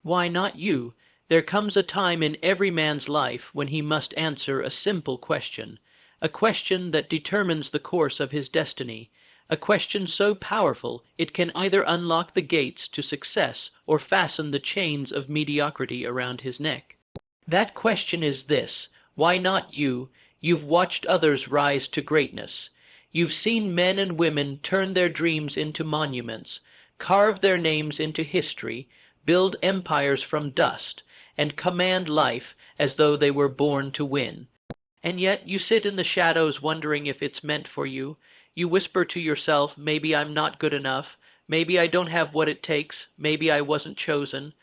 Why not you? There comes a time in every man's life when he must answer a simple question, a question that determines the course of his destiny, a question so powerful it can either unlock the gates to success or fasten the chains of mediocrity around his neck. That question is this: why not you? You've watched others rise to greatness. You've seen men and women turn their dreams into monuments, carve their names into history, build empires from dust, and command life as though they were born to win. And yet you sit in the shadows wondering if it's meant for you. You whisper to yourself, maybe I'm not good enough, maybe I don't have what it takes, maybe I wasn't chosen.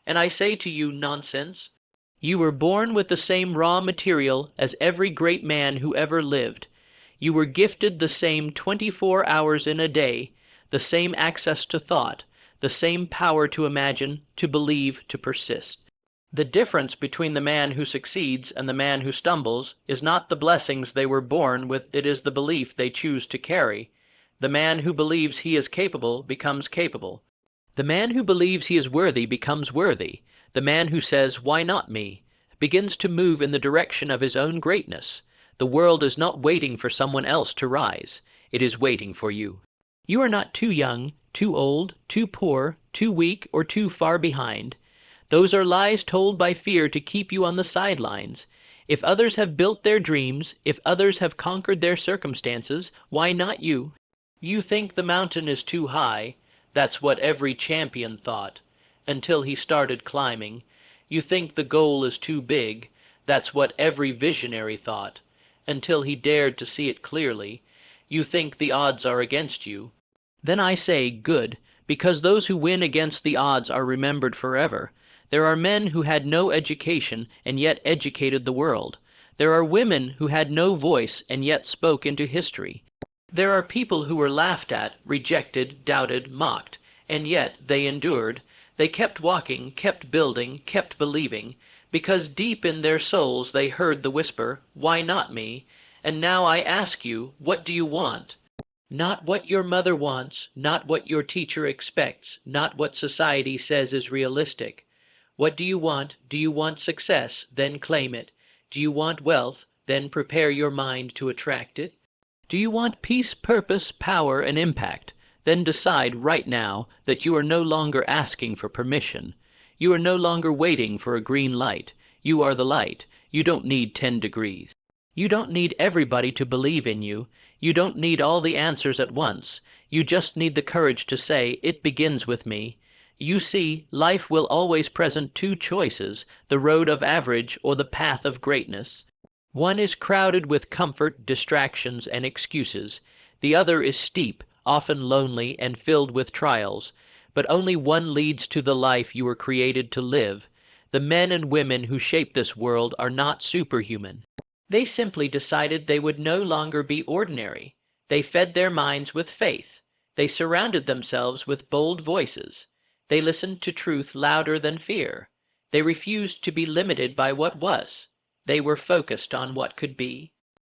And I say to you, nonsense. You were born with the same raw material as every great man who ever lived. You were gifted the same 24 hours in a day, the same access to thought, the same power to imagine, to believe, to persist. The difference between the man who succeeds and the man who stumbles is not the blessings they were born with, it is the belief they choose to carry. The man who believes he is capable becomes capable. The man who believes he is worthy becomes worthy. The man who says, "Why not me?" begins to move in the direction of his own greatness. The world is not waiting for someone else to rise. It is waiting for you. You are not too young, too old, too poor, too weak, or too far behind. Those are lies told by fear to keep you on the sidelines. If others have built their dreams, if others have conquered their circumstances, why not you? You think the mountain is too high. That's what every champion thought, until he started climbing. You think the goal is too big. That's what every visionary thought, until he dared to see it clearly. You think the odds are against you. Then I say, good, because those who win against the odds are remembered forever. There are men who had no education and yet educated the world. There are women who had no voice and yet spoke into history. There are people who were laughed at, rejected, doubted, mocked, and yet they endured. They kept walking, kept building, kept believing, because deep in their souls they heard the whisper, "Why not me?" And now I ask you, what do you want? Not what your mother wants, not what your teacher expects, not what society says is realistic. What do you want? Do you want success? Then claim it. Do you want wealth? Then prepare your mind to attract it. Do you want peace, purpose, power, and impact? Then decide right now that you are no longer asking for permission. You are no longer waiting for a green light. You are the light. You don't need 10 degrees. You don't need everybody to believe in you. You don't need all the answers at once. You just need the courage to say, "It begins with me." You see, life will always present two choices, the road of average or the path of greatness. One is crowded with comfort, distractions, and excuses. The other is steep, often lonely, and filled with trials. But only one leads to the life you were created to live. The men and women who shape this world are not superhuman. They simply decided they would no longer be ordinary. They fed their minds with faith. They surrounded themselves with bold voices. They listened to truth louder than fear. They refused to be limited by what was. They were focused on what could be.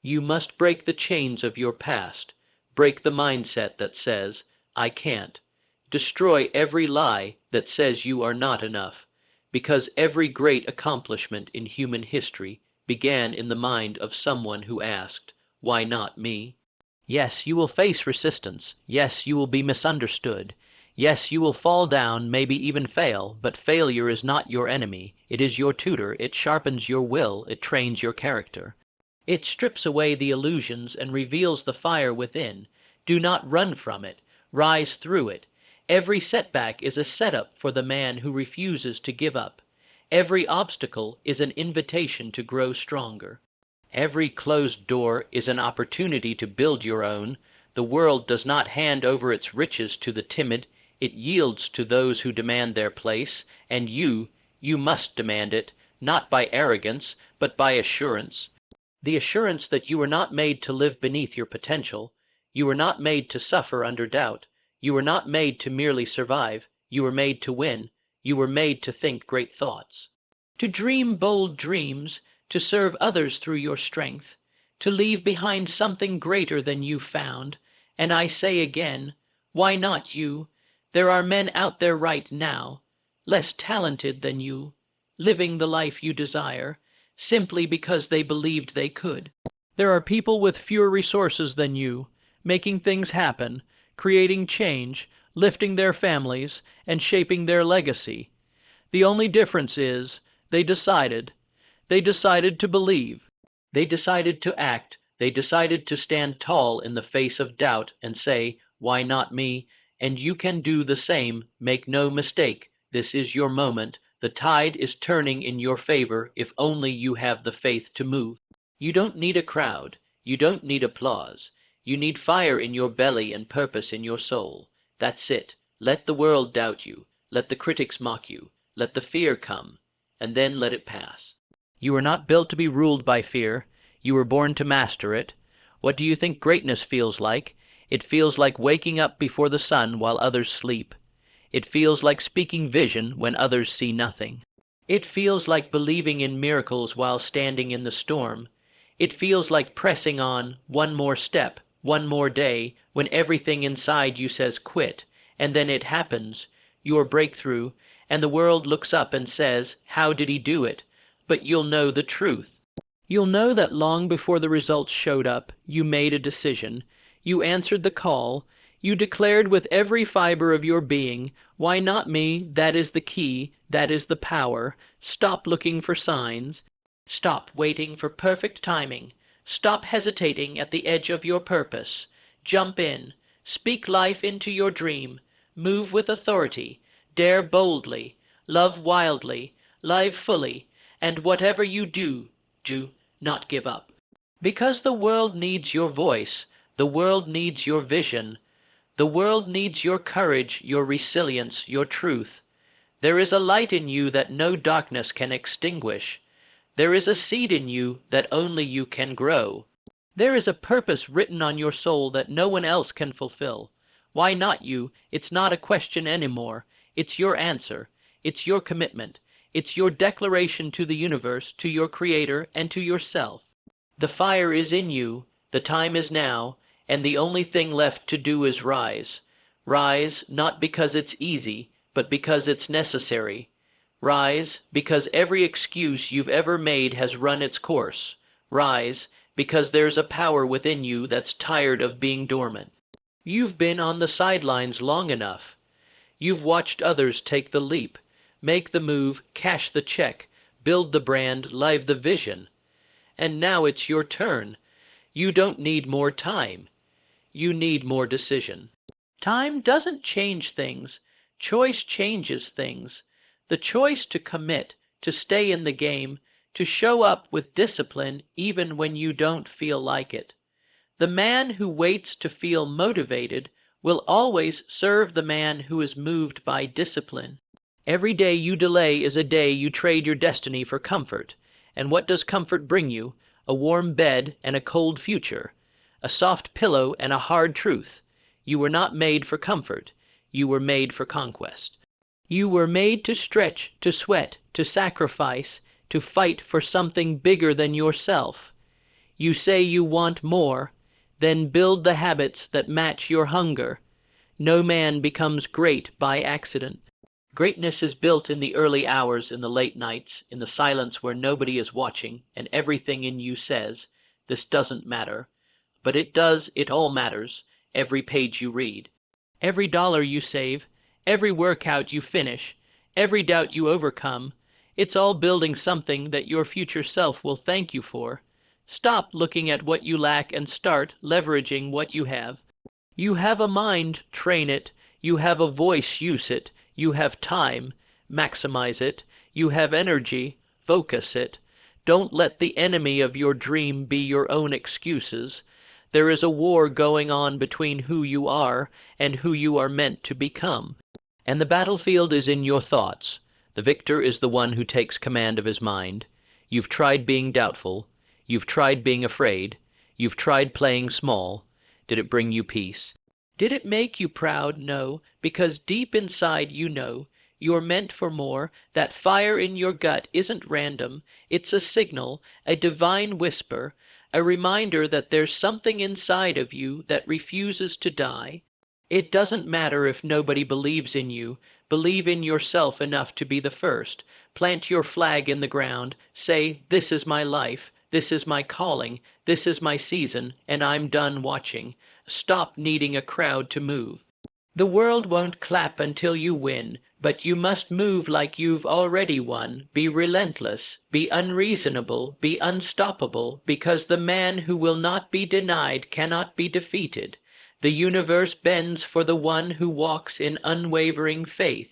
You must break the chains of your past. Break the mindset that says, "I can't." Destroy every lie that says you are not enough, because every great accomplishment in human history began in the mind of someone who asked, "Why not me?" Yes, you will face resistance. Yes, you will be misunderstood. Yes, you will fall down, maybe even fail, but failure is not your enemy. It is your tutor. It sharpens your will. It trains your character. It strips away the illusions and reveals the fire within. Do not run from it. Rise through it. Every setback is a setup for the man who refuses to give up. Every obstacle is an invitation to grow stronger. Every closed door is an opportunity to build your own. The world does not hand over its riches to the timid. It yields to those who demand their place, and you must demand it, not by arrogance, but by assurance. The assurance that you were not made to live beneath your potential. You were not made to suffer under doubt. You were not made to merely survive. You were made to win. You were made to think great thoughts, to dream bold dreams, to serve others through your strength, to leave behind something greater than you found. And I say again, why not you? There are men out there right now. less talented than you, living the life you desire, simply because they believed they could. There are people with fewer resources than you, making things happen, creating change, lifting their families, and shaping their legacy. The only difference is they decided. They decided to believe. They decided to act. They decided to stand tall in the face of doubt and say, "Why not me?" And you can do the same. Make no mistake. This is your moment. The tide is turning in your favor if only you have the faith to move. You don't need a crowd. You don't need applause. You need fire in your belly and purpose in your soul. That's it. Let the world doubt you. Let the critics mock you. Let the fear come, and then let it pass. You were not built to be ruled by fear. You were born to master it. What do you think greatness feels like? It feels like waking up before the sun while others sleep. It feels like speaking vision when others see nothing. It feels like believing in miracles while standing in the storm. It feels like pressing on one more step, one more day, when everything inside you says quit, and then it happens, your breakthrough, and the world looks up and says, "How did he do it?" But you'll know the truth. You'll know that long before the results showed up, you made a decision. You answered the call. You declared with every fiber of your being, "Why not me? That is the key. That is the power." Stop looking for signs. Stop waiting for perfect timing. Stop hesitating at the edge of your purpose. Jump in. Speak life into your dream. Move with authority. Dare boldly. Love wildly. Live fully. And whatever you do not give up. Because the world needs your voice. The world needs your vision. The world needs your courage, your resilience, your truth. There is a light in you that no darkness can extinguish. There is a seed in you that only you can grow. There is a purpose written on your soul that no one else can fulfill. Why not you? It's not a question anymore. It's your answer. It's your commitment. It's your declaration to the universe, to your Creator, and to yourself. The fire is in you. The time is now. And the only thing left to do is rise. Rise, not because it's easy, but because it's necessary. Rise, because every excuse you've ever made has run its course. Rise, because there's a power within you that's tired of being dormant. You've been on the sidelines long enough. You've watched others take the leap, make the move, cash the check, build the brand, live the vision. And now it's your turn. You don't need more time. You need more decision. Time doesn't change things. Choice changes things. The choice to commit, to stay in the game, to show up with discipline even when you don't feel like it. The man who waits to feel motivated will always serve the man who is moved by discipline. Every day you delay is a day you trade your destiny for comfort. And what does comfort bring you? A warm bed and a cold future. A soft pillow and a hard truth. You were not made for comfort. You were made for conquest. You were made to stretch, to sweat, to sacrifice, to fight for something bigger than yourself. You say you want more, then build the habits that match your hunger. No man becomes great by accident. Greatness is built in the early hours, in the late nights, in the silence where nobody is watching, and everything in you says, "This doesn't matter." But it does, it all matters, every page you read. Every dollar you save, every workout you finish, every doubt you overcome, it's all building something that your future self will thank you for. Stop looking at what you lack and start leveraging what you have. You have a mind, train it. You have a voice, use it. You have time, maximize it. You have energy, focus it. Don't let the enemy of your dream be your own excuses. There is a war going on between who you are and who you are meant to become. And the battlefield is in your thoughts. The victor is the one who takes command of his mind. You've tried being doubtful. You've tried being afraid. You've tried playing small. Did it bring you peace? Did it make you proud? No, because deep inside you know you're meant for more. That fire in your gut isn't random. It's a signal, a divine whisper, a reminder that there's something inside of you that refuses to die. It doesn't matter if nobody believes in you. Believe in yourself enough to be the first. Plant your flag in the ground. Say, this is my life. This is my calling. This is my season, and I'm done watching. Stop needing a crowd to move. The world won't clap until you win, but you must move like you've already won. Be relentless, be unreasonable, be unstoppable, because the man who will not be denied cannot be defeated. The universe bends for the one who walks in unwavering faith.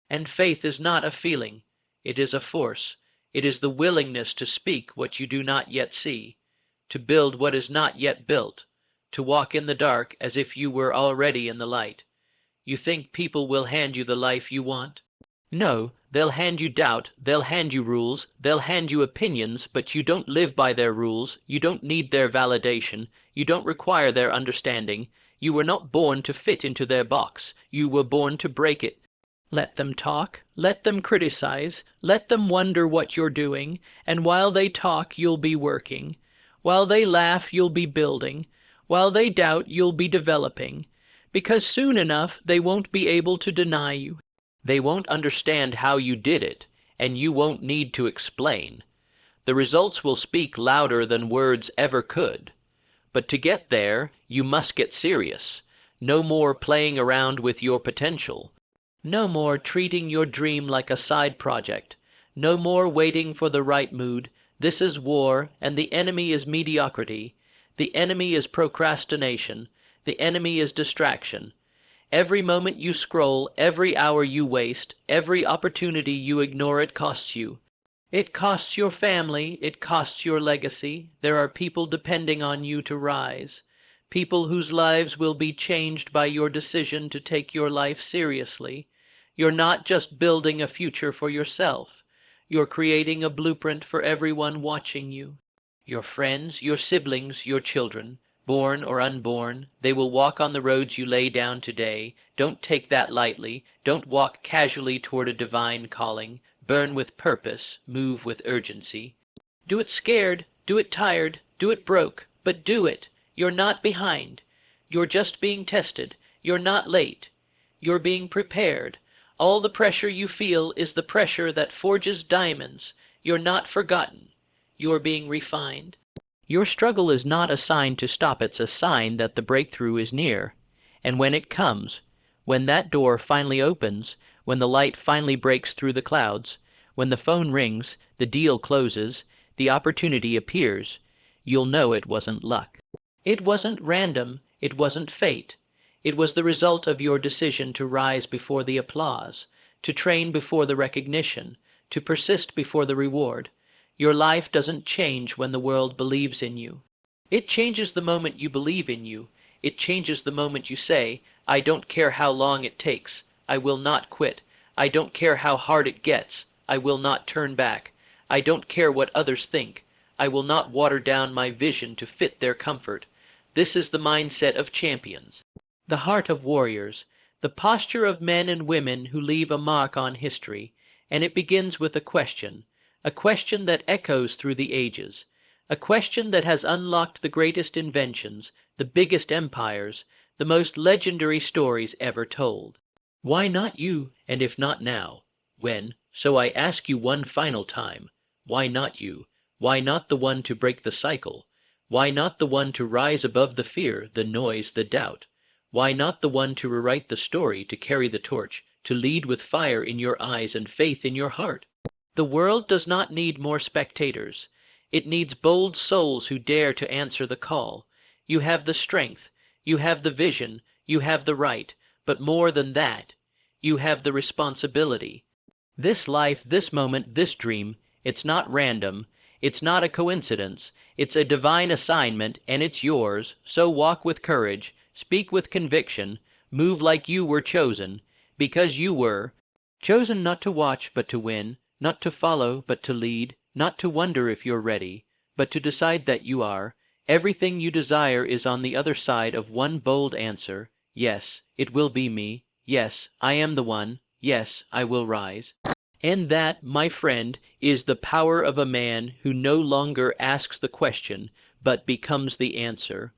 And faith is not a feeling, it is a force. It is the willingness to speak what you do not yet see, to build what is not yet built, to walk in the dark as if you were already in the light. You think people will hand you the life you want? No, they'll hand you doubt, they'll hand you rules, they'll hand you opinions, but you don't live by their rules, you don't need their validation, you don't require their understanding. You were not born to fit into their box, you were born to break it. Let them talk, let them criticize, let them wonder what you're doing, and while they talk, you'll be working. While they laugh, you'll be building. While they doubt, you'll be developing. Because soon enough, they won't be able to deny you. They won't understand how you did it, and you won't need to explain. The results will speak louder than words ever could. But to get there, you must get serious. No more playing around with your potential. No more treating your dream like a side project. No more waiting for the right mood. This is war, and the enemy is mediocrity. The enemy is procrastination. The enemy is distraction. Every moment you scroll, every hour you waste, every opportunity you ignore, it costs you. It costs your family, it costs your legacy. There are people depending on you to rise. People whose lives will be changed by your decision to take your life seriously. You're not just building a future for yourself. You're creating a blueprint for everyone watching you. Your friends, your siblings, your children. Born or unborn, they will walk on the roads you lay down today. Don't take that lightly. Don't walk casually toward a divine calling. Burn with purpose, move with urgency. Do it scared, do it tired, do it broke, but do it. You're not behind. You're just being tested. You're not late. You're being prepared. All the pressure you feel is the pressure that forges diamonds. You're not forgotten. You're being refined. Your struggle is not a sign to stop, it's a sign that the breakthrough is near. And when it comes, when that door finally opens, when the light finally breaks through the clouds, when the phone rings, the deal closes, the opportunity appears, you'll know it wasn't luck. It wasn't random, it wasn't fate. It was the result of your decision to rise before the applause, to train before the recognition, to persist before the reward. Your life doesn't change when the world believes in you. It changes the moment you believe in you. It changes the moment you say, I don't care how long it takes. I will not quit. I don't care how hard it gets. I will not turn back. I don't care what others think. I will not water down my vision to fit their comfort. This is the mindset of champions, the heart of warriors, the posture of men and women who leave a mark on history, and it begins with a question that echoes through the ages, a question that has unlocked the greatest inventions, the biggest empires, the most legendary stories ever told. Why not you, and if not now, when? So I ask you one final time, why not you? Why not the one to break the cycle? Why not the one to rise above the fear, the noise, the doubt? Why not the one to rewrite the story, to carry the torch, to lead with fire in your eyes and faith in your heart? The world does not need more spectators. It needs bold souls who dare to answer the call. You have the strength, you have the vision, you have the right, but more than that, you have the responsibility. This life, this moment, this dream, it's not random, it's not a coincidence, it's a divine assignment, and it's yours, so walk with courage, speak with conviction, move like you were chosen, because you were, chosen not to watch but to win, not to follow but to lead, not to wonder if you're ready, but to decide that you are. Everything you desire is on the other side of one bold answer. Yes, it will be me. Yes, I am the one. Yes, I will rise. And that, my friend, is the power of a man who no longer asks the question, but becomes the answer.